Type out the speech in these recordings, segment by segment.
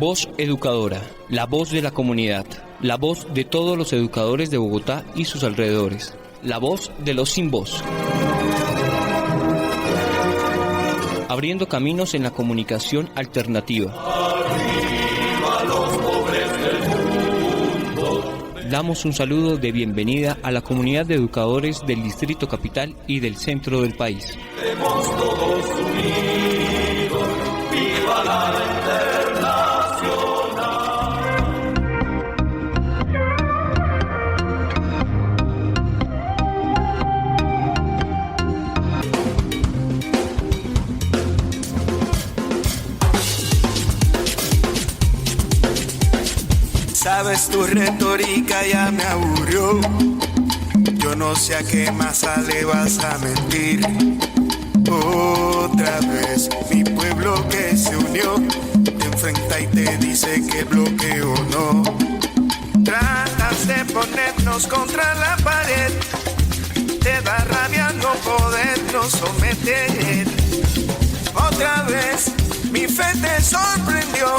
Voz Educadora, la voz de la comunidad, la voz de todos los educadores de Bogotá y sus alrededores, la voz de los sin voz. Abriendo caminos en la comunicación alternativa. Arriba los pobres del mundo. Damos un saludo de bienvenida a la comunidad de educadores del Distrito Capital y del centro del país. Estemos todos unidos, viva la internacional. Sabes, tu retórica ya me aburrió. Yo no sé a qué masa le vas a mentir. Otra vez mi pueblo que se unió te enfrenta y te dice que bloqueo no. Tratas de ponernos contra la pared. Te da rabia no podernos someter. Otra vez mi fe te sorprendió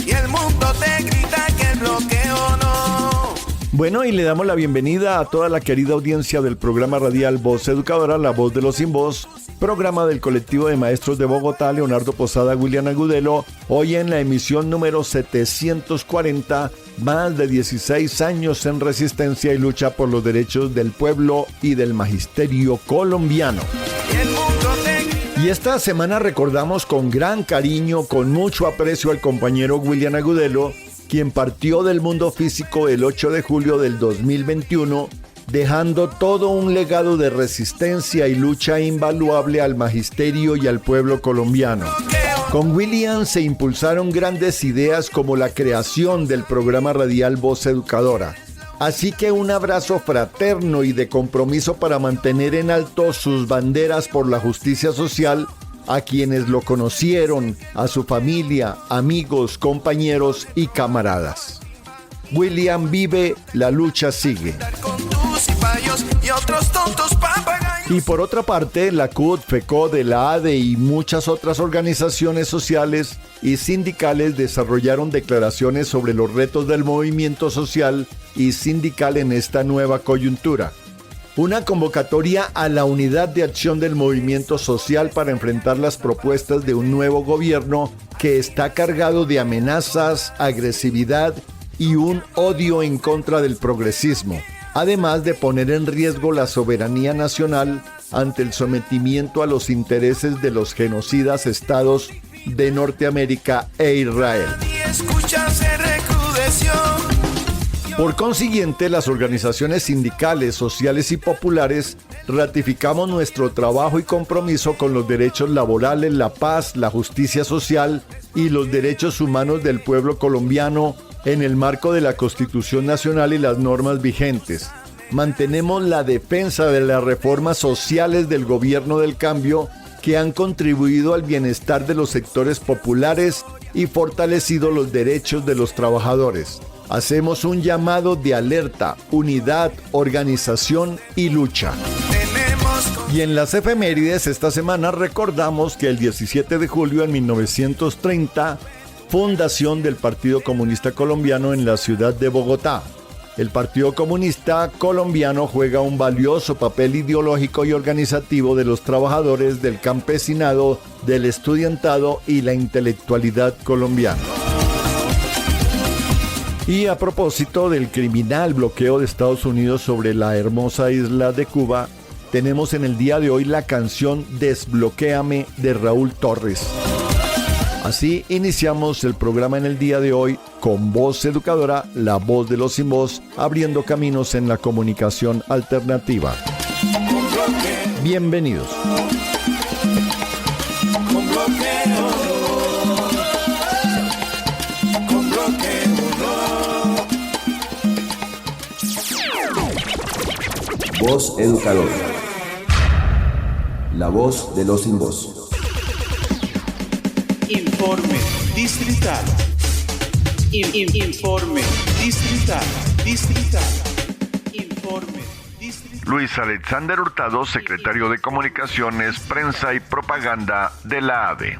y el mundo te grita que el bloqueo no. Bueno, y le damos la bienvenida a toda la querida audiencia del programa radial Voz Educadora, la voz de los sin voz, programa del colectivo de maestros de Bogotá, Leonardo Posada, William Agudelo, hoy en la emisión número 740, más de 16 años en resistencia y lucha por los derechos del pueblo y del magisterio colombiano. Y esta semana recordamos con gran cariño, con mucho aprecio al compañero William Agudelo, quien partió del mundo físico el 8 de julio del 2021, dejando todo un legado de resistencia y lucha invaluable al magisterio y al pueblo colombiano. Con William se impulsaron grandes ideas como la creación del programa radial Voz Educadora. Así que un abrazo fraterno y de compromiso para mantener en alto sus banderas por la justicia social a quienes lo conocieron, a su familia, amigos, compañeros y camaradas. William vive, la lucha sigue. Y por otra parte, la CUT, FECODE, la ADE y muchas otras organizaciones sociales y sindicales desarrollaron declaraciones sobre los retos del movimiento social y sindical en esta nueva coyuntura. Una convocatoria a la unidad de acción del movimiento social para enfrentar las propuestas de un nuevo gobierno que está cargado de amenazas, agresividad y un odio en contra del progresismo, además de poner en riesgo la soberanía nacional ante el sometimiento a los intereses de los genocidas estados de Norteamérica e Israel. Por consiguiente, las organizaciones sindicales, sociales y populares ratificamos nuestro trabajo y compromiso con los derechos laborales, la paz, la justicia social y los derechos humanos del pueblo colombiano en el marco de la Constitución Nacional y las normas vigentes. Mantenemos la defensa de las reformas sociales del gobierno del cambio que han contribuido al bienestar de los sectores populares y fortalecido los derechos de los trabajadores. Hacemos un llamado de alerta, unidad, organización y lucha. Y en las efemérides esta semana recordamos que el 17 de julio de 1930, fundación del Partido Comunista Colombiano en la ciudad de Bogotá. El Partido Comunista Colombiano juega un valioso papel ideológico y organizativo de los trabajadores, del campesinado, del estudiantado y la intelectualidad colombiana. Y a propósito del criminal bloqueo de Estados Unidos sobre la hermosa isla de Cuba, tenemos en el día de hoy la canción Desbloquéame de Raúl Torres. Así iniciamos el programa en el día de hoy con Voz Educadora, la voz de los sin voz, abriendo caminos en la comunicación alternativa. Bienvenidos. Voz Educadora, la voz de los sin voz. Informe distrital. Informe distrital. Informe distrital. Luis Alexander Hurtado, secretario de Comunicaciones, Prensa y Propaganda de la ADE.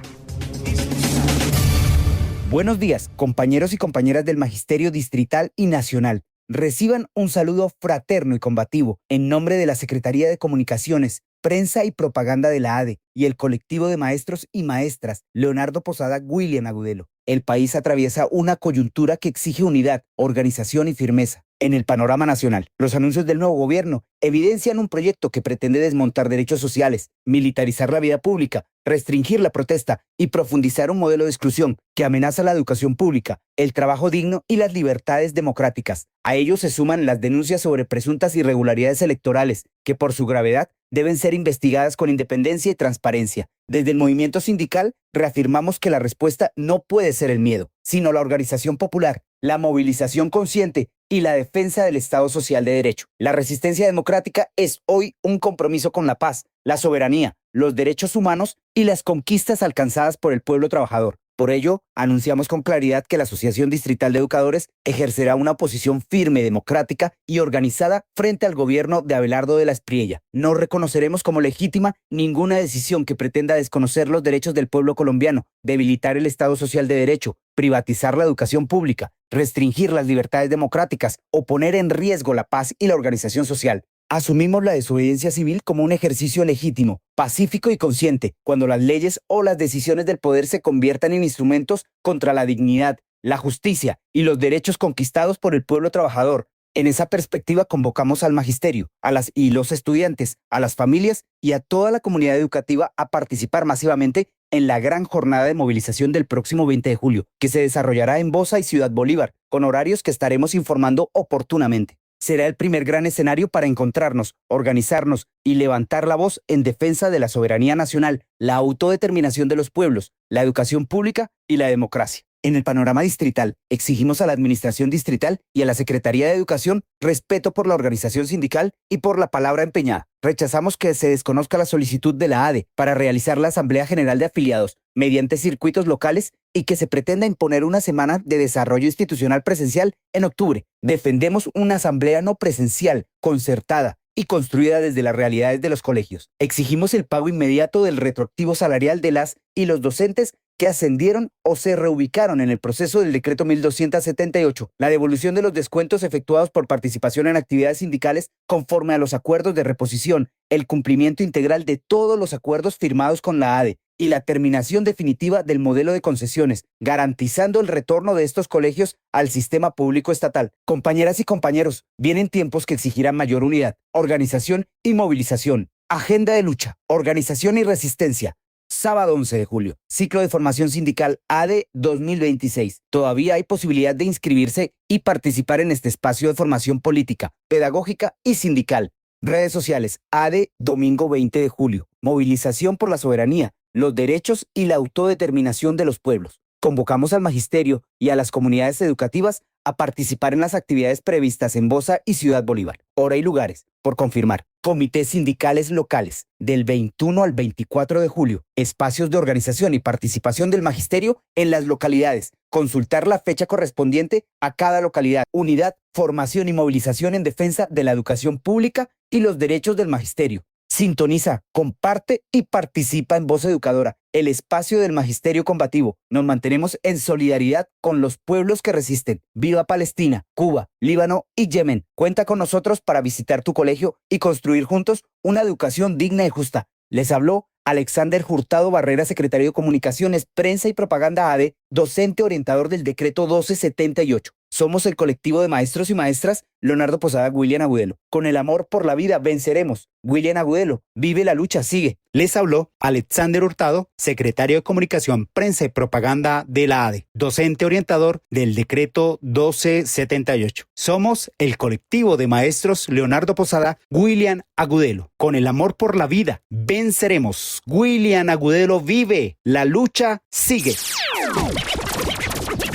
Buenos días, compañeros y compañeras del Magisterio Distrital y Nacional. Reciban un saludo fraterno y combativo en nombre de la Secretaría de Comunicaciones, Prensa y Propaganda de la ADE y el colectivo de maestros y maestras Leonardo Posada, William Agudelo. El país atraviesa una coyuntura que exige unidad, organización y firmeza. En el panorama nacional, los anuncios del nuevo gobierno evidencian un proyecto que pretende desmontar derechos sociales, militarizar la vida pública, restringir la protesta y profundizar un modelo de exclusión que amenaza la educación pública, el trabajo digno y las libertades democráticas. A ello se suman las denuncias sobre presuntas irregularidades electorales, que por su gravedad deben ser investigadas con independencia y transparencia. Desde el movimiento sindical reafirmamos que la respuesta no puede ser el miedo, sino la organización popular, la movilización consciente y la defensa del Estado Social de Derecho. La resistencia democrática es hoy un compromiso con la paz, la soberanía, los derechos humanos y las conquistas alcanzadas por el pueblo trabajador. Por ello, anunciamos con claridad que la Asociación Distrital de Educadores ejercerá una oposición firme, democrática y organizada frente al gobierno de Abelardo de la Espriella. No reconoceremos como legítima ninguna decisión que pretenda desconocer los derechos del pueblo colombiano, debilitar el Estado Social de Derecho, privatizar la educación pública, restringir las libertades democráticas o poner en riesgo la paz y la organización social. Asumimos la desobediencia civil como un ejercicio legítimo, pacífico y consciente, cuando las leyes o las decisiones del poder se conviertan en instrumentos contra la dignidad, la justicia y los derechos conquistados por el pueblo trabajador. En esa perspectiva convocamos al magisterio, a las y los estudiantes, a las familias y a toda la comunidad educativa a participar masivamente en la gran jornada de movilización del próximo 20 de julio, que se desarrollará en Bosa y Ciudad Bolívar, con horarios que estaremos informando oportunamente. Será el primer gran escenario para encontrarnos, organizarnos y levantar la voz en defensa de la soberanía nacional, la autodeterminación de los pueblos, la educación pública y la democracia. En el panorama distrital, exigimos a la Administración Distrital y a la Secretaría de Educación respeto por la organización sindical y por la palabra empeñada. Rechazamos que se desconozca la solicitud de la ADE para realizar la Asamblea General de Afiliados mediante circuitos locales y que se pretenda imponer una semana de desarrollo institucional presencial en octubre. Defendemos una asamblea no presencial, concertada y construida desde las realidades de los colegios. Exigimos el pago inmediato del retroactivo salarial de las y los docentes que ascendieron o se reubicaron en el proceso del decreto 1278, la devolución de los descuentos efectuados por participación en actividades sindicales conforme a los acuerdos de reposición, el cumplimiento integral de todos los acuerdos firmados con la ADE y la terminación definitiva del modelo de concesiones, garantizando el retorno de estos colegios al sistema público estatal. Compañeras y compañeros, vienen tiempos que exigirán mayor unidad, organización y movilización. Agenda de lucha, organización y resistencia. Sábado 11 de julio, ciclo de formación sindical ADE 2026. Todavía hay posibilidad de inscribirse y participar en este espacio de formación política, pedagógica y sindical. Redes sociales, ADE domingo 20 de julio. Movilización por la soberanía, los derechos y la autodeterminación de los pueblos. Convocamos al magisterio y a las comunidades educativas a participar en las actividades previstas en Bosa y Ciudad Bolívar. Hora y lugares, por confirmar. Comités sindicales locales, del 21 al 24 de julio. Espacios de organización y participación del magisterio en las localidades. Consultar la fecha correspondiente a cada localidad. Unidad, formación y movilización en defensa de la educación pública y los derechos del magisterio. Sintoniza, comparte y participa en Voz Educadora, el espacio del magisterio combativo. Nos mantenemos en solidaridad con los pueblos que resisten. Viva Palestina, Cuba, Líbano y Yemen. Cuenta con nosotros para visitar tu colegio y construir juntos una educación digna y justa. Les habló Alexander Hurtado Barrera, secretario de Comunicaciones, Prensa y Propaganda ADE, docente orientador del decreto 1278. Somos el colectivo de maestros y maestras Leonardo Posada, William Agudelo. Con el amor por la vida venceremos. William Agudelo, vive la lucha, sigue. Les habló Alexander Hurtado, secretario de Comunicación, Prensa y Propaganda de la ADE, docente orientador del decreto 1278. Somos el colectivo de maestros Leonardo Posada, William Agudelo. Con el amor por la vida venceremos. William Agudelo vive, la lucha sigue.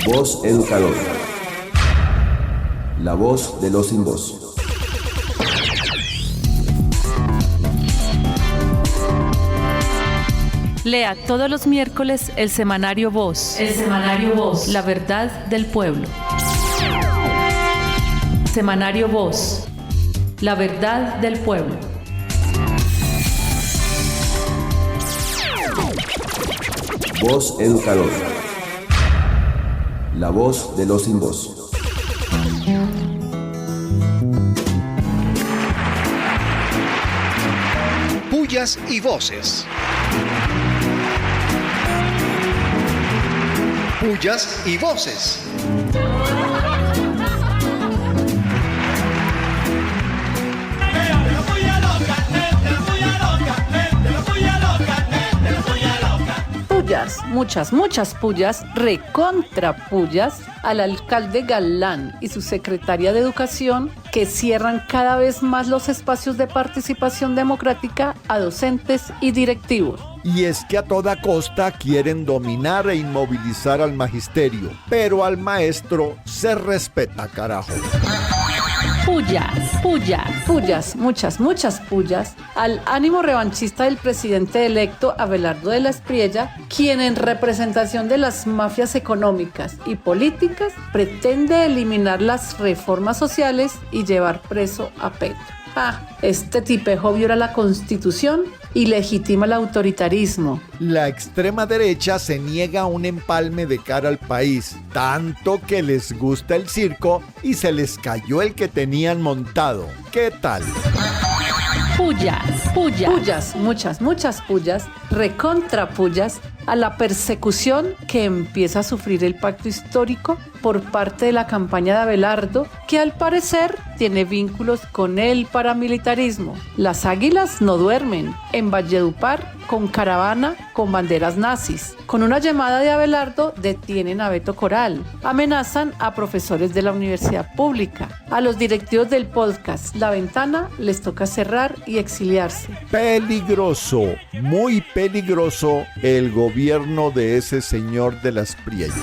Voz Educadora. La voz de los sin voz. Lea todos los miércoles el semanario Voz. El semanario Voz. La verdad del pueblo. Semanario Voz. La verdad del pueblo. Voz Educadora. la voz de los sin voz. Pullas y voces. Pullas y voces. Pullas, muchas pullas, recontra pullas al alcalde Galán y su secretaria de Educación, que cierran cada vez más los espacios de participación democrática a docentes y directivos. Y es que a toda costa quieren dominar e inmovilizar al magisterio, pero al maestro se respeta, carajo. Pullas, muchas pullas al ánimo revanchista del presidente electo Abelardo de la Espriella, quien en representación de las mafias económicas y políticas pretende eliminar las reformas sociales y llevar preso a Petro. Este tipejo viola la Constitución y legitima el autoritarismo. La extrema derecha se niega a un empalme de cara al país, tanto que les gusta el circo y se les cayó el que tenían montado. ¿Qué tal? Pullas, muchas pullas, recontra pullas a la persecución que empieza a sufrir el pacto histórico por parte de la campaña de Abelardo, que al parecer tiene vínculos con el paramilitarismo. Las águilas no duermen. En Valledupar, con caravana con banderas nazis. Con una llamada de Abelardo, detienen a Beto Coral. Amenazan a profesores de la universidad pública. A los directivos del podcast La Ventana les toca cerrar y exiliarse. Peligroso, muy peligroso el gobierno de ese señor de la Espriella.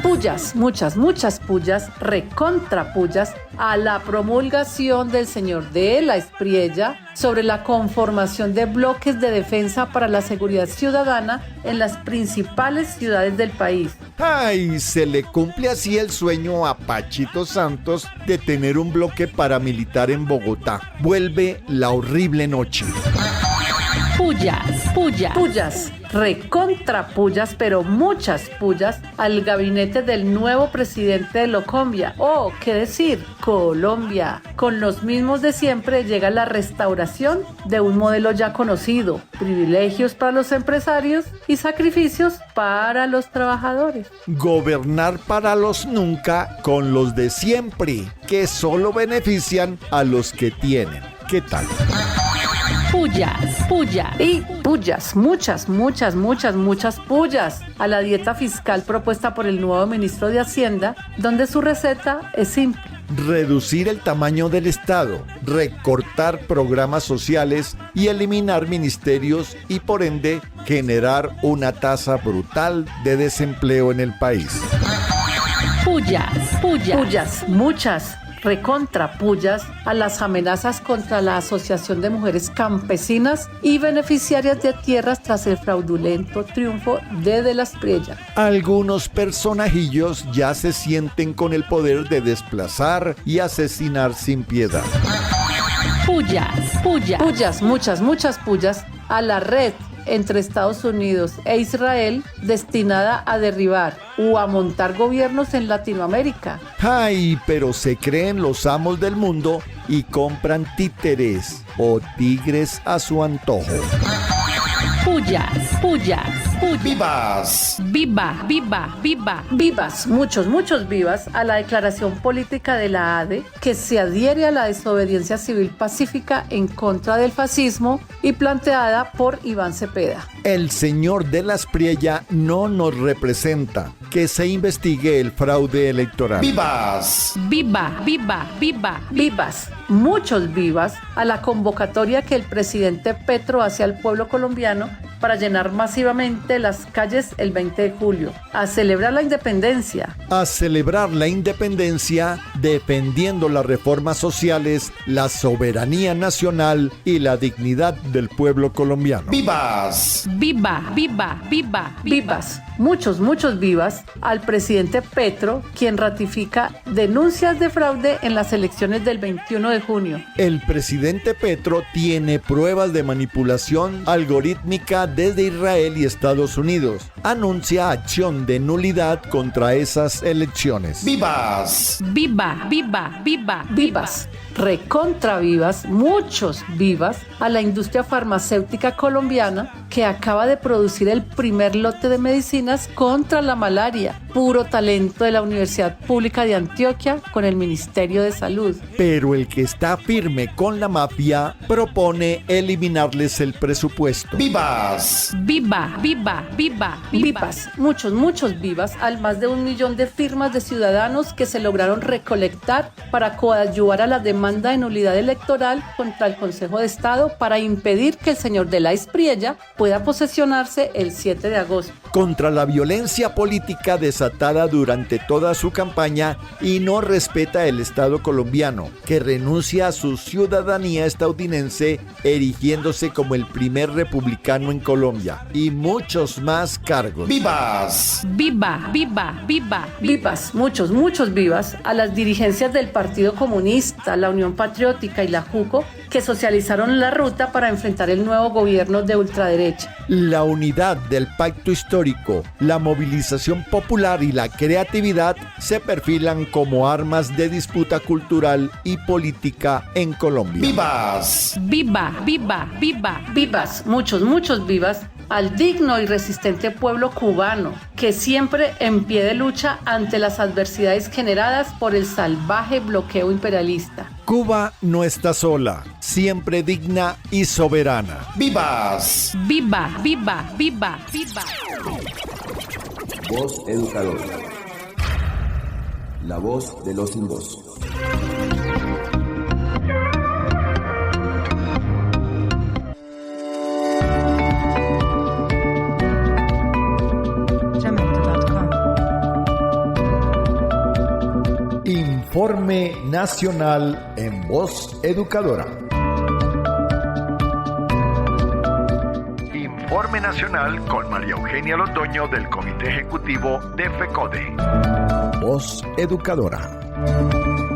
Pullas, muchas pullas, recontra pullas a la promulgación del señor de la Espriella sobre la conformación de bloques de defensa para la seguridad ciudadana en las principales ciudades del país. ¡Ay! Se le cumple así el sueño a Pachito Santos de tener un bloque paramilitar en Bogotá. Vuelve la horrible noche. Pullas, recontra pullas, pero muchas pullas al gabinete del nuevo presidente de Locombia. ¿Qué decir? Colombia. Con los mismos de siempre llega la restauración de un modelo ya conocido, privilegios para los empresarios y sacrificios para los trabajadores. Gobernar para los nunca con los de siempre, que solo benefician a los que tienen. ¿Qué tal? Pullas, muchas pullas a la dieta fiscal propuesta por el nuevo ministro de Hacienda, donde su receta es simple. Reducir el tamaño del Estado, recortar programas sociales y eliminar ministerios y por ende generar una tasa brutal de desempleo en el país. Pullas, muchas recontra pullas a las amenazas contra la Asociación de Mujeres Campesinas y beneficiarias de tierras tras el fraudulento triunfo de la Espriella. Algunos personajillos ya se sienten con el poder de desplazar y asesinar sin piedad. Pullas, muchas pullas a la red entre Estados Unidos e Israel destinada a derribar o a montar gobiernos en Latinoamérica. ¡Ay! Pero se creen los amos del mundo y compran títeres o tigres a su antojo. Pullas. ¡Vivas! Vivas, muchos vivas a la declaración política de la ADE, que se adhiere a la desobediencia civil pacífica en contra del fascismo y planteada por Iván Cepeda. El señor de la Espriella no nos representa. Que se investigue el fraude electoral. ¡Vivas! Vivas, muchos vivas a la convocatoria que el presidente Petro hace al pueblo colombiano para llenar masivamente las calles el 20 de julio, a celebrar la independencia. A celebrar la independencia defendiendo las reformas sociales, la soberanía nacional y la dignidad del pueblo colombiano. ¡Vivas! Vivas, muchos vivas al presidente Petro, quien ratifica denuncias de fraude en las elecciones del 21 de junio. El presidente Petro tiene pruebas de manipulación algorítmica desde Israel y Estados Unidos. anuncia acción de nulidad contra esas elecciones. ¡Vivas! Viva, viva, viva, vivas, recontra vivas, muchos vivas a la industria farmacéutica colombiana que acaba de producir el primer lote de medicinas contra la malaria, puro talento de la Universidad Pública de Antioquia con el Ministerio de Salud. Pero el que está firme con la mafia propone eliminarles el presupuesto. ¡Vivas! Viva, viva, viva, vivas, muchos vivas al más de 1 millón de firmas de ciudadanos que se lograron recolectar para coadyuvar a la demanda de nulidad electoral contra el Consejo de Estado para impedir que el señor de la Espriella pueda posesionarse el 7 de agosto. Contra la violencia política desatada durante toda su campaña y no respeta el Estado colombiano, que renuncia a su ciudadanía estadounidense erigiéndose como el primer republicano en Colombia, y muchos más cargos. ¡Vivas! Viva, viva, viva, vivas, muchos vivas a las dirigencias del Partido Comunista, la Unión Patriótica y la JUCO que socializaron la ruta para enfrentar el nuevo gobierno de ultraderecha. La unidad del pacto histórico, la movilización popular y la creatividad se perfilan como armas de disputa cultural y política en Colombia. ¡Vivas! Viva, viva, viva, vivas, muchos vivas al digno y resistente pueblo cubano, que siempre en pie de lucha ante las adversidades generadas por el salvaje bloqueo imperialista. Cuba no está sola, siempre digna y soberana. ¡Vivas! Viva, viva, viva, viva. Voz Educadora. La voz de los sin voz. Informe Nacional en Voz Educadora. Informe Nacional con María Eugenia Londoño del Comité Ejecutivo de FECODE. Voz Educadora.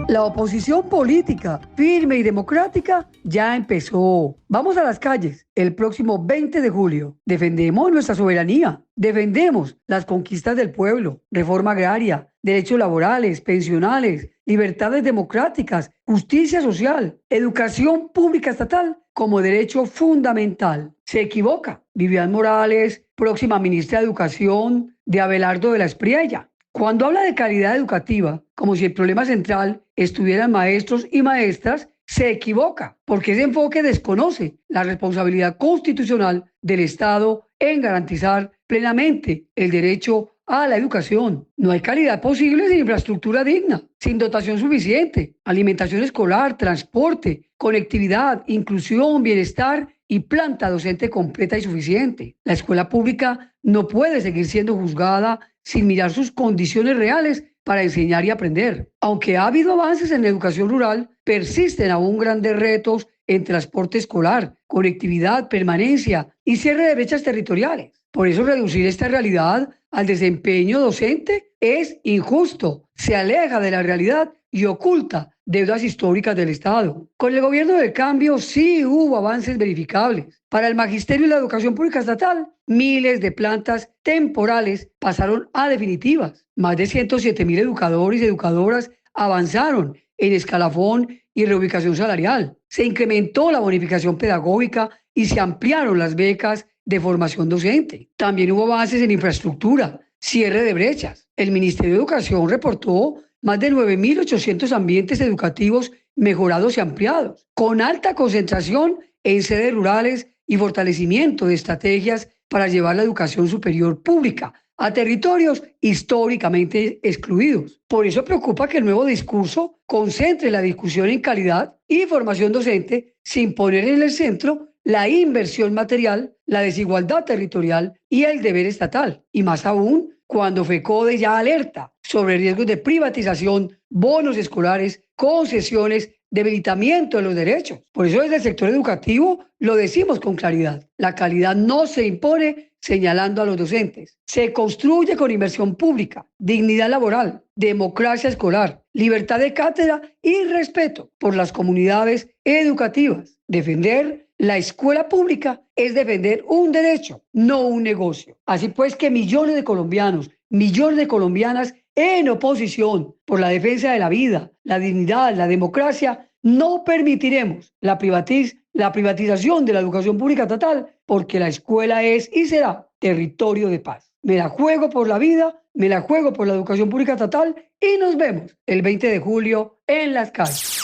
La oposición política, firme y democrática, ya empezó. Vamos a las calles el próximo 20 de julio. Defendemos nuestra soberanía. Defendemos las conquistas del pueblo, reforma agraria, derechos laborales, pensionales, libertades democráticas, justicia social, educación pública estatal como derecho fundamental. Se equivoca Vivian Morales, próxima ministra de Educación de Abelardo de la Espriella, cuando habla de calidad educativa, como si el problema central estuvieran maestros y maestras, se equivoca, porque ese enfoque desconoce la responsabilidad constitucional del Estado en garantizar plenamente el derecho a la educación. No hay calidad posible sin infraestructura digna, sin dotación suficiente, alimentación escolar, transporte, conectividad, inclusión, bienestar y planta docente completa y suficiente. La escuela pública no puede seguir siendo juzgada sin mirar sus condiciones reales para enseñar y aprender. Aunque ha habido avances en la educación rural, persisten aún grandes retos en transporte escolar, conectividad, permanencia y cierre de brechas territoriales. Por eso reducir esta realidad al desempeño docente es injusto, se aleja de la realidad y oculta deudas históricas del Estado. Con el gobierno del cambio sí hubo avances verificables. Para el magisterio y la educación pública estatal, miles de plantas temporales pasaron a definitivas. Más de 107.000 educadores y educadoras avanzaron en escalafón y reubicación salarial. Se incrementó la bonificación pedagógica y se ampliaron las becas de formación docente. También hubo avances en infraestructura, cierre de brechas. El Ministerio de Educación reportó más de 9.800 ambientes educativos mejorados y ampliados, con alta concentración en sedes rurales y fortalecimiento de estrategias para llevar la educación superior pública a territorios históricamente excluidos. Por eso preocupa que el nuevo discurso concentre la discusión en calidad y formación docente sin poner en el centro la inversión material, la desigualdad territorial y el deber estatal. Y más aún, cuando FECODE ya alerta sobre riesgos de privatización, bonos escolares, concesiones, debilitamiento de los derechos. Por eso desde el sector educativo lo decimos con claridad. La calidad no se impone señalando a los docentes. Se construye con inversión pública, dignidad laboral, democracia escolar, libertad de cátedra y respeto por las comunidades educativas. Defender La escuela pública es defender un derecho, no un negocio. Así pues que millones de colombianos, millones de colombianas en oposición por la defensa de la vida, la dignidad, la democracia, no permitiremos la privatización de la educación pública estatal, porque la escuela es y será territorio de paz. Me la juego por la vida, me la juego por la educación pública estatal y nos vemos el 20 de julio en las calles.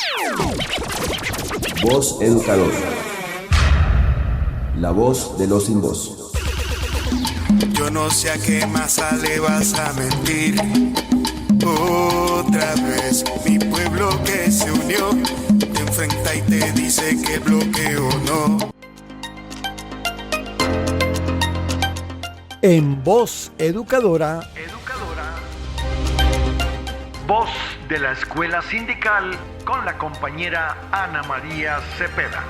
Voz Educadora. La voz de los sin voz. Yo no sé a qué masa le vas a mentir. Otra vez mi pueblo que se unió te enfrenta y te dice que bloqueo no. En Voz Educadora, Voz de la Escuela Sindical con la compañera Ana María Cepeda.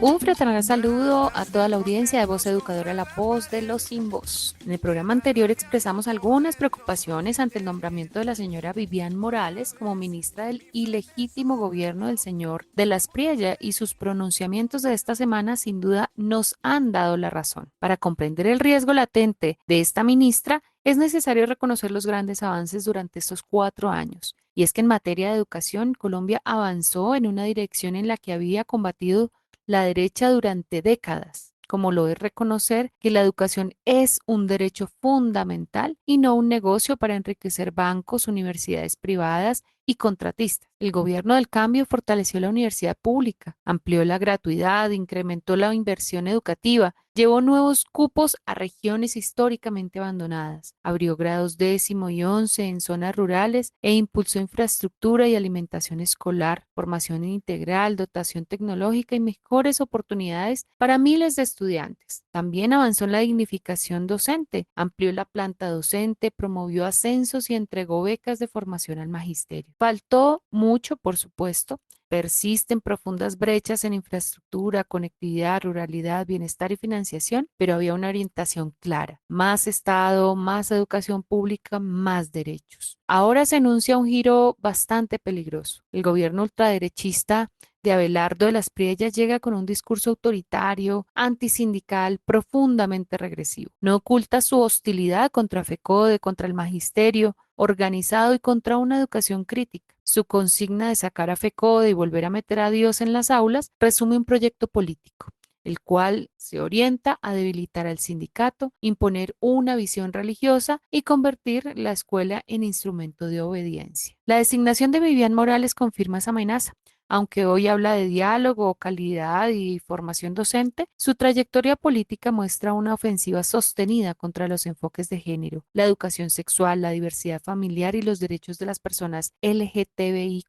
Un fraternal saludo a toda la audiencia de Voz Educadora, la voz de los sin voz. En el programa anterior expresamos algunas preocupaciones ante el nombramiento de la señora Vivian Morales como ministra del ilegítimo gobierno del señor de la Espriella, y sus pronunciamientos de esta semana sin duda nos han dado la razón. Para comprender el riesgo latente de esta ministra, es necesario reconocer los grandes avances durante estos 4 años. Y es que en materia de educación, Colombia avanzó en una dirección en la que había combatido la derecha durante décadas, como lo es reconocer que la educación es un derecho fundamental y no un negocio para enriquecer bancos, universidades privadas y contratistas. El gobierno del cambio fortaleció la universidad pública, amplió la gratuidad, incrementó la inversión educativa, llevó nuevos cupos a regiones históricamente abandonadas, abrió grados 10º y 11 en zonas rurales e impulsó infraestructura y alimentación escolar, formación integral, dotación tecnológica y mejores oportunidades para miles de estudiantes. También avanzó en la dignificación docente, amplió la planta docente, promovió ascensos y entregó becas de formación al magisterio. Faltó mucho, por supuesto. Persisten profundas brechas en infraestructura, conectividad, ruralidad, bienestar y financiación, pero había una orientación clara: más Estado, más educación pública, más derechos. Ahora se anuncia un giro bastante peligroso. El gobierno ultraderechista de Abelardo de la Espriella llega con un discurso autoritario, antisindical, profundamente regresivo. No oculta su hostilidad contra FECODE, contra el magisterio organizado y contra una educación crítica. Su consigna de sacar a FECODE y volver a meter a Dios en las aulas resume un proyecto político, el cual se orienta a debilitar al sindicato, imponer una visión religiosa y convertir la escuela en instrumento de obediencia. La designación de Vivian Morales confirma esa amenaza. Aunque hoy habla de diálogo, calidad y formación docente, su trayectoria política muestra una ofensiva sostenida contra los enfoques de género, la educación sexual, la diversidad familiar y los derechos de las personas LGTBIQ+.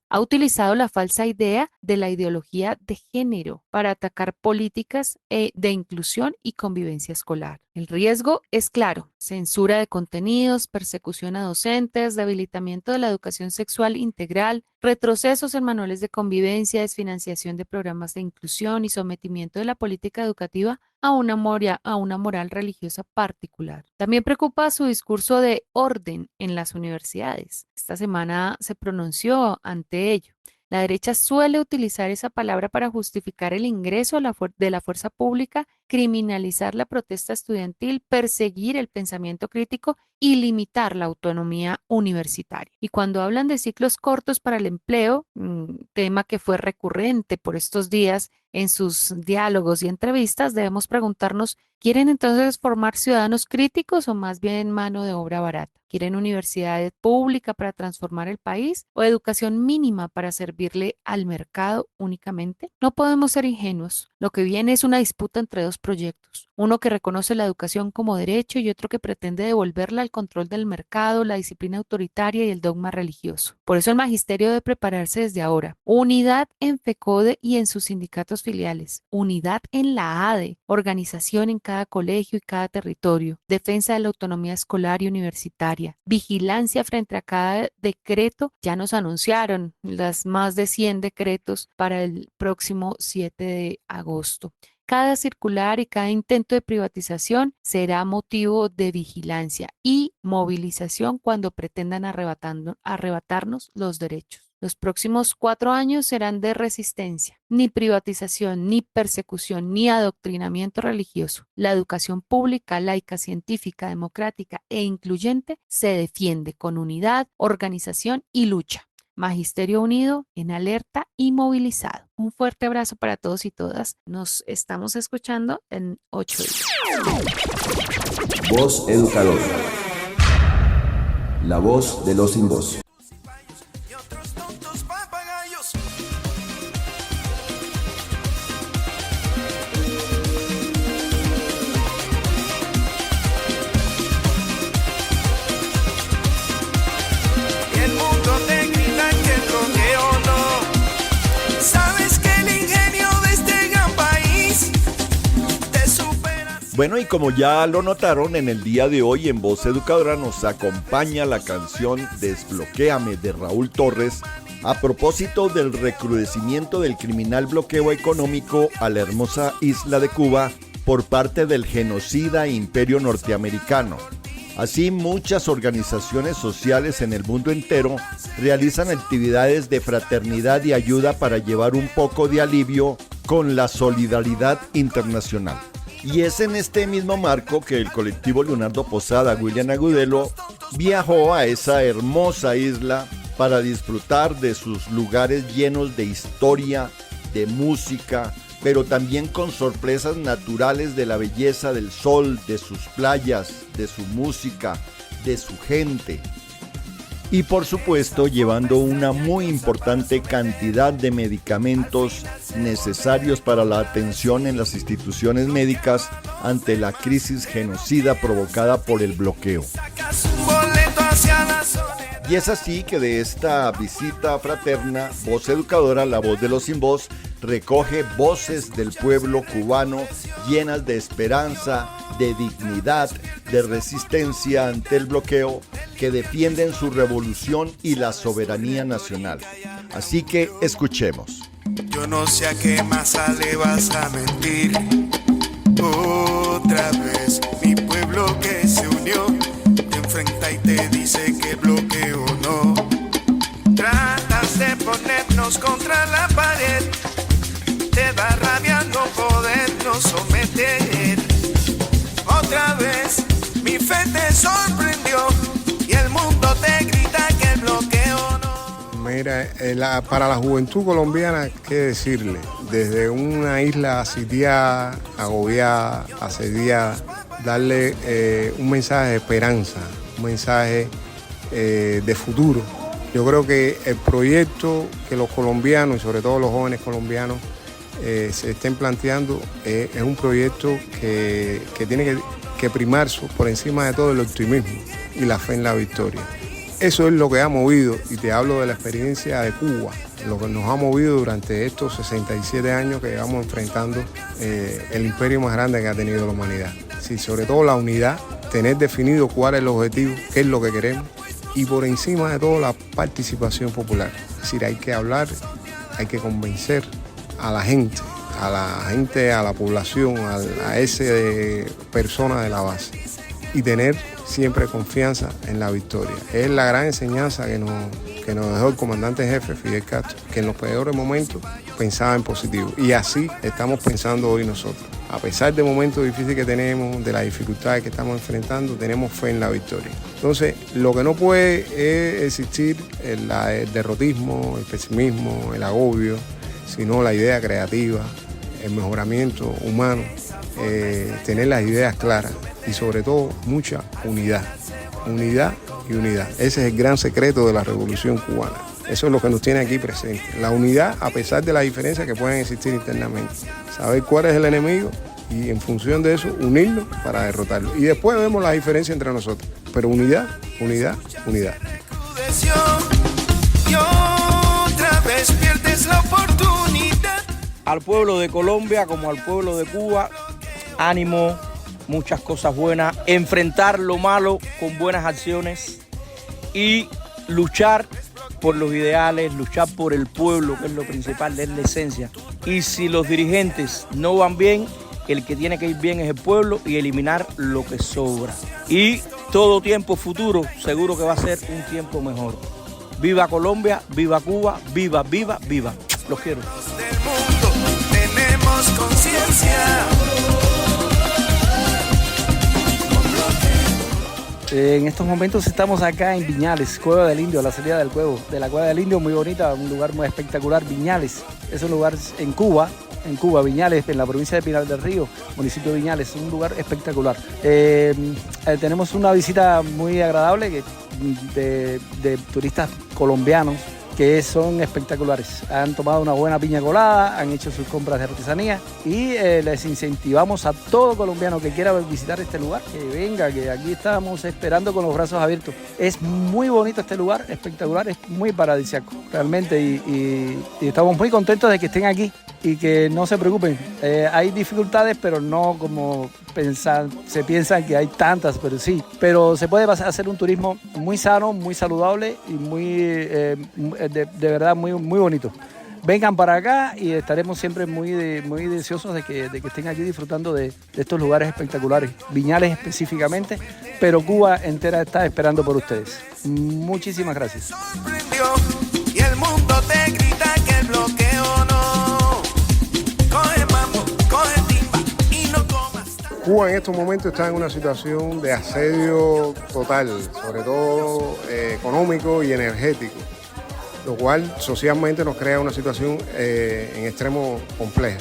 Ha utilizado la falsa idea de la ideología de género para atacar políticas de inclusión y convivencia escolar. El riesgo es claro: censura de contenidos, persecución a docentes, debilitamiento de la educación sexual integral, retrocesos en manuales de convivencia, desfinanciación de programas de inclusión y sometimiento de la política educativa a una moral religiosa particular. También preocupa su discurso de orden en las universidades. Esta semana se pronunció ante ello. La derecha suele utilizar esa palabra para justificar el ingreso de la fuerza pública, criminalizar la protesta estudiantil, perseguir el pensamiento crítico y limitar la autonomía universitaria. Y cuando hablan de ciclos cortos para el empleo, tema que fue recurrente por estos días en sus diálogos y entrevistas, debemos preguntarnos: ¿quieren entonces formar ciudadanos críticos o más bien mano de obra barata? ¿Quieren universidad pública para transformar el país o educación mínima para servirle al mercado únicamente? No podemos ser ingenuos. Lo que viene es una disputa entre dos proyectos: uno que reconoce la educación como derecho y otro que pretende devolverla al control del mercado, la disciplina autoritaria y el dogma religioso. Por eso el magisterio debe prepararse desde ahora. Unidad en FECODE y en sus sindicatos filiales, unidad en la ADE, organización en cada colegio y cada territorio, defensa de la autonomía escolar y universitaria, vigilancia frente a cada decreto. Ya nos anunciaron las más de 100 decretos para el próximo 7 de agosto. Cada circular y cada intento de privatización será motivo de vigilancia y movilización cuando pretendan arrebatarnos los derechos. Los próximos 4 años serán de resistencia. Ni privatización, ni persecución, ni adoctrinamiento religioso. La educación pública, laica, científica, democrática e incluyente se defiende con unidad, organización y lucha. Magisterio unido, en alerta y movilizado. Un fuerte abrazo para todos y todas. Nos estamos escuchando en 8 días. Voz Educadora. La voz de los sin voz. Bueno, y como ya lo notaron, en el día de hoy en Voz Educadora nos acompaña la canción Desbloquéame de Raúl Torres a propósito del recrudecimiento del criminal bloqueo económico a la hermosa isla de Cuba por parte del genocida imperio norteamericano. Así, muchas organizaciones sociales en el mundo entero realizan actividades de fraternidad y ayuda para llevar un poco de alivio con la solidaridad internacional. Y es en este mismo marco que el colectivo Leonardo Posada, William Agudelo, viajó a esa hermosa isla para disfrutar de sus lugares llenos de historia, de música, pero también con sorpresas naturales de la belleza del sol, de sus playas, de su música, de su gente. Y por supuesto llevando una muy importante cantidad de medicamentos necesarios para la atención en las instituciones médicas ante la crisis genocida provocada por el bloqueo. Y es así que de esta visita fraterna, Voz Educadora, la voz de los sin voz, recoge voces del pueblo cubano llenas de esperanza, de dignidad, de resistencia ante el bloqueo, que defienden su revolución y la soberanía nacional. Así que escuchemos. Yo no sé a qué masa le vas a mentir. Otra vez mi pueblo que se unió te enfrenta y te dice que bloqueo no. Tratas de ponernos contra la pared, te da rabia no podernos someter. Otra vez mi fe te sorprendió y el mundo te grita que el bloqueo no. Mira, para la juventud colombiana, ¿qué decirle? Desde una isla sitiada, agobiada, asediada, darle un mensaje de esperanza, un mensaje de futuro. Yo creo que el proyecto que los colombianos, y sobre todo los jóvenes colombianos, se estén planteando es un proyecto que tiene que primar por encima de todo el optimismo y la fe en la victoria. Eso es lo que ha movido, y te hablo de la experiencia de Cuba, lo que nos ha movido durante estos 67 años que llevamos enfrentando el imperio más grande que ha tenido la humanidad. Sí, sobre todo la unidad, tener definido cuál es el objetivo, qué es lo que queremos, y por encima de todo la participación popular. Es decir, hay que hablar, hay que convencer a la gente, a la población, a ese persona de la base, y tener siempre confianza en la victoria. Es la gran enseñanza que nos dejó el comandante jefe Fidel Castro, que en los peores momentos pensaba en positivo, y así estamos pensando hoy nosotros. A pesar de momentos difíciles que tenemos, de las dificultades que estamos enfrentando, tenemos fe en la victoria. Entonces, lo que no puede es existir el derrotismo, el pesimismo, el agobio, sino la idea creativa, el mejoramiento humano, tener las ideas claras y sobre todo mucha unidad. Unidad y unidad. Ese es el gran secreto de la revolución cubana. Eso es lo que nos tiene aquí presente. La unidad a pesar de las diferencias que pueden existir internamente. Saber cuál es el enemigo y en función de eso unirnos para derrotarlo. Y después vemos las diferencias entre nosotros. Pero unidad, unidad, unidad. Y otra vez pierdes la oportunidad. Al pueblo de Colombia como al pueblo de Cuba, ánimo, muchas cosas buenas, enfrentar lo malo con buenas acciones y luchar por los ideales, luchar por el pueblo, que es lo principal, es la esencia. Y si los dirigentes no van bien, el que tiene que ir bien es el pueblo y eliminar lo que sobra. Y todo tiempo futuro seguro que va a ser un tiempo mejor. Viva Colombia, viva Cuba, viva, viva, viva. Los quiero. Del mundo tenemos conciencia. En estos momentos estamos acá en Viñales, Cueva del Indio, a la salida del de la Cueva del Indio, muy bonita, un lugar muy espectacular. Viñales es un lugar en Cuba, Viñales, en la provincia de Pinar del Río, municipio de Viñales, un lugar espectacular. Tenemos una visita muy agradable de turistas colombianos que son espectaculares. Han tomado una buena piña colada, han hecho sus compras de artesanía y les incentivamos a todo colombiano que quiera visitar este lugar, que venga, que aquí estamos esperando con los brazos abiertos. Es muy bonito este lugar, espectacular, es muy paradisíaco realmente y estamos muy contentos de que estén aquí y que no se preocupen. Hay dificultades, pero no como se piensan que hay tantas, pero se puede hacer un turismo muy sano, muy saludable y muy de verdad muy bonito. Vengan para acá y estaremos siempre muy deseosos de que estén aquí disfrutando de estos lugares espectaculares, Viñales específicamente, pero Cuba entera está esperando por ustedes. Muchísimas gracias. Y el mundo te grita que el bloqueo no. Coge mambo, coge timba y no comas. Cuba en estos momentos está en una situación de asedio total, sobre todo económico y energético, lo cual socialmente nos crea una situación en extremo compleja.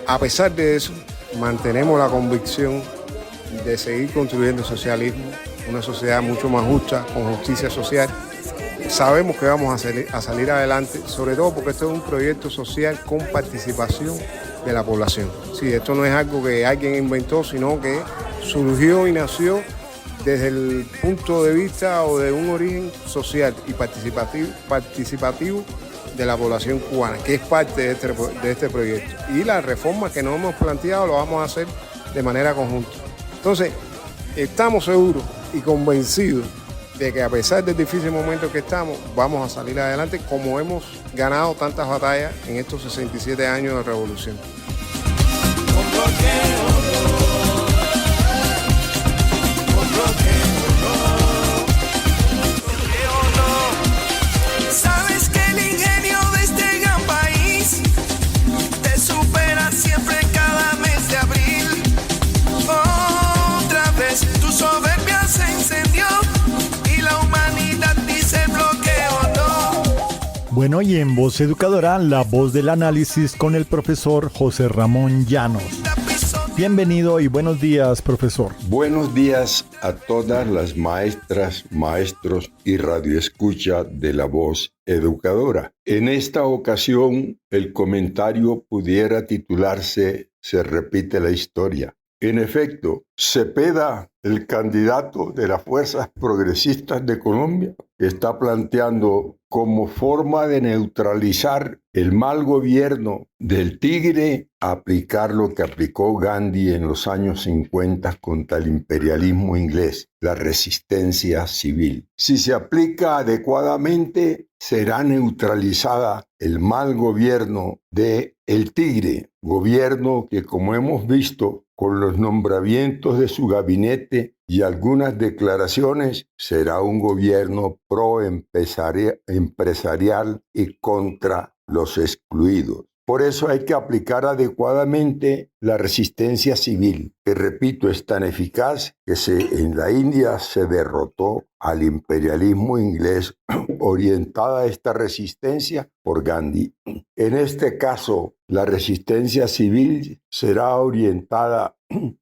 A pesar de eso, mantenemos la convicción de seguir construyendo socialismo, una sociedad mucho más justa, con justicia social. Sabemos que vamos a salir adelante, sobre todo porque esto es un proyecto social con participación de la población. Sí, esto no es algo que alguien inventó, sino que surgió y nació desde el punto de vista o de un origen social y participativo de la población cubana, que es parte de este proyecto. Y las reformas que nos hemos planteado lo vamos a hacer de manera conjunta. Entonces, estamos seguros y convencidos de que a pesar del difícil momento que estamos, vamos a salir adelante como hemos ganado tantas batallas en estos 67 años de revolución. Sabes que el ingenio de este gran país te supera siempre cada mes de abril. Otra vez tu soberbia se encendió y la humanidad dice bloqueo no. Bueno, y en Voz Educadora, la voz del análisis con el profesor José Ramón Llanos. Bienvenido y buenos días, profesor. Buenos días a todas las maestras, maestros y radioescucha de la Voz Educadora. En esta ocasión, el comentario pudiera titularse "Se repite la historia". En efecto, Cepeda, el candidato de las fuerzas progresistas de Colombia, está planteando como forma de neutralizar el mal gobierno del Tigre, aplicar lo que aplicó Gandhi en los años 50 contra el imperialismo inglés, la resistencia civil. Si se aplica adecuadamente, será neutralizada el mal gobierno de el Tigre, gobierno que, como hemos visto, con los nombramientos de su gabinete y algunas declaraciones, será un gobierno pro-empresarial y contra los excluidos. Por eso hay que aplicar adecuadamente la resistencia civil, que repito es tan eficaz que en la India se derrotó al imperialismo inglés orientada a esta resistencia por Gandhi. En este caso, la resistencia civil será orientada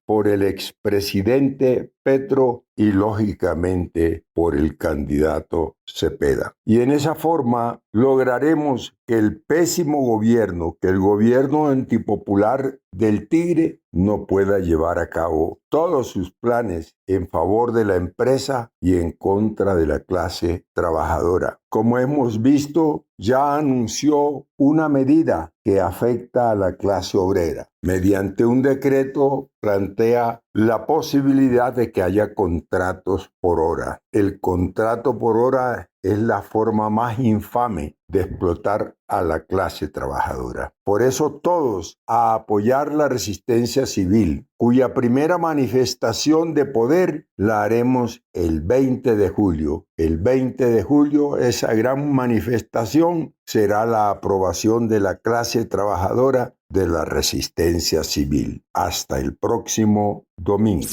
por el expresidente Petro y lógicamente por el candidato Cepeda. Y en esa forma lograremos que el pésimo gobierno, que el gobierno antipopular del Tigre no pueda llevar a cabo todos sus planes en favor de la empresa y en contra de la clase trabajadora. Como hemos visto, ya anunció una medida que afecta a la clase obrera. Mediante un decreto plantea la posibilidad de que haya contratos por hora. El contrato por hora es la forma más infame de explotar a la clase trabajadora. Por eso todos a apoyar la resistencia civil, cuya primera manifestación de poder la haremos el 20 de julio. El 20 de julio, esa gran manifestación será la aprobación de la clase trabajadora de la resistencia civil. Hasta el próximo domingo.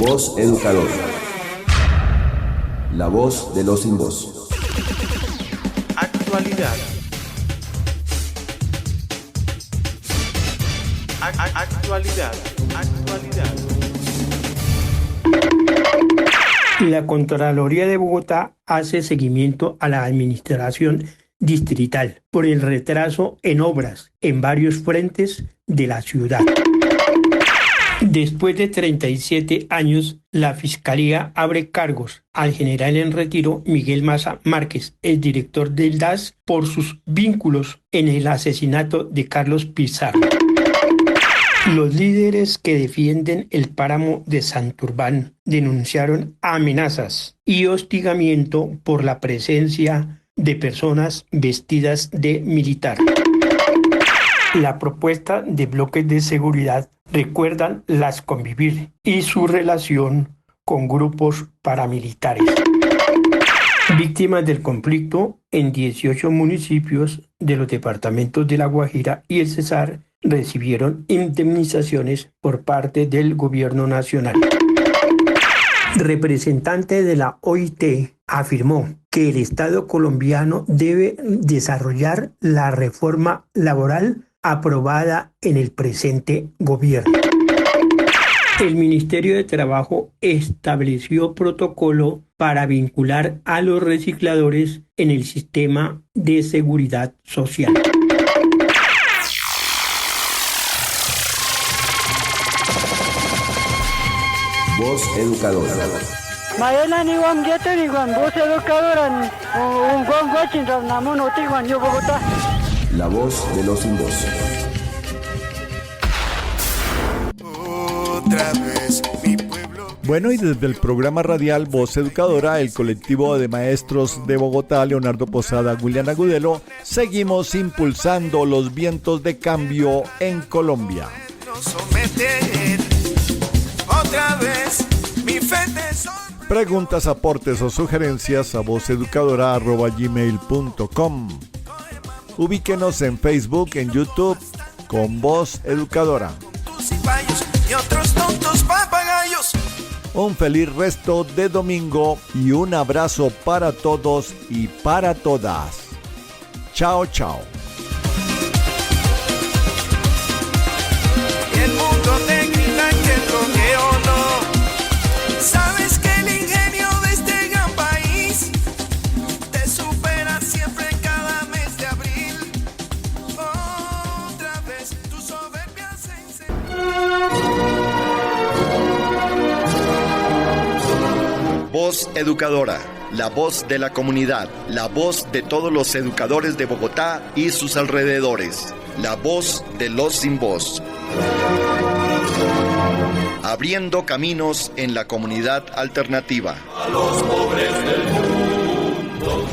Voz Educadora. La voz de los sin voz. Actualidad. Actualidad. La Contraloría de Bogotá hace seguimiento a la administración distrital por el retraso en obras en varios frentes de la ciudad. Después de 37 años, la Fiscalía abre cargos al general en retiro Miguel Maza Márquez, el director del DAS, por sus vínculos en el asesinato de Carlos Pizarro. Los líderes que defienden el páramo de Santurbán denunciaron amenazas y hostigamiento por la presencia de personas vestidas de militar. La propuesta de bloques de seguridad recuerdan las Convivir y su relación con grupos paramilitares. Víctimas del conflicto en 18 municipios de los departamentos de La Guajira y el Cesar recibieron indemnizaciones por parte del gobierno nacional. Representante de la OIT afirmó que el Estado colombiano debe desarrollar la reforma laboral aprobada en el presente gobierno. El Ministerio de Trabajo estableció protocolo para vincular a los recicladores en el sistema de seguridad social. Voz Educadora. La voz de los sin voz. Otra vez mi pueblo. Bueno, y desde el programa radial Voz Educadora, el colectivo de maestros de Bogotá, Leonardo Posada, William Agudelo, seguimos impulsando los vientos de cambio en Colombia. Otra vez mi fe te son. Preguntas, aportes o sugerencias a vozeducadora@gmail.com. Ubíquenos en Facebook, en YouTube, con Voz Educadora. Y otros tontos papagayos. Un feliz resto de domingo y un abrazo para todos y para todas. Chao, chao. Y el mundo te grita que el bloqueo no. Sabes que el ingenio de este gran país te supera siempre cada mes de abril. Otra vez tu soberbia se Voz Educadora, la voz de la comunidad, la voz de todos los educadores de Bogotá y sus alrededores, la voz de los sin voz. Abriendo caminos en la comunidad alternativa. A los pobres del mundo.